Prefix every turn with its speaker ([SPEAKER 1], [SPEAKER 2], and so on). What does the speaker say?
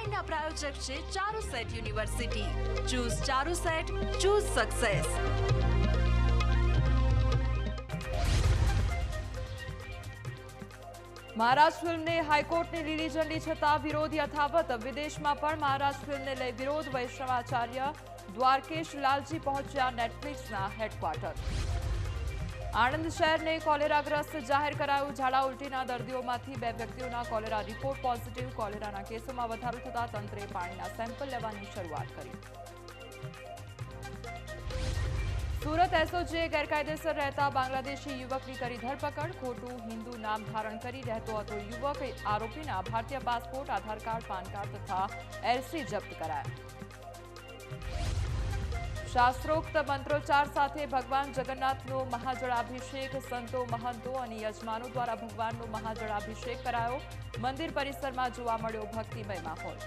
[SPEAKER 1] જાહેરના પ્રાયોજક છે Charusat university. Choose Charusat, choose success.
[SPEAKER 2] Maharashtra ફિલ્મને હાઈકોર્ટની લીલી ઝંડી છતાં વિરોધ યથાવત. વિદેશમાં પણ મહારાષ્ટ્ર ફિલ્મને લઈ વિરોધ. વૈષ્ણવાચાર્ય દ્વારકેશ લાલજી પહોંચ્યા નેટફ્લિક્સના હેડક્વાર્ટર. આણંદ શહેરને કોલેરાગ્રસ્ત જાહેર કરાયું. ઝાડા ઉલટીના દર્દીઓમાંથી 2 વ્યક્તિઓના કોલેરા રિપોર્ટ પોઝિટિવ. કોલેરાના કેસોમાં વધારો થતા તંત્રે પાણીના સેમ્પલ લેવાની શરૂઆત કરી. સુરત એસઓજીએ ગેરકાયદેસર રહેતા બાંગ્લાદેશી યુવકની કરી ધરપકડ. ખોટું હિન્દુ નામ ધારણ કરી રહેતો હતો યુવક. આરોપીના ભારતીય પાસપોર્ટ, આધાર કાર્ડ, પાન કાર્ડ તથા એલસી જપ્ત કરાયા. શાસ્ત્રોક્ત મંત્રોચ્ચાર સાથે ભગવાન જગન્નાથનો મહાજળાભિષેક. સંતો, મહંતો અને યજમાનો દ્વારા ભગવાનનો મહાજળાભિષેક કરાયો. મંદિર પરિસરમાં જોવા મળ્યો ભક્તિમય માહોલ.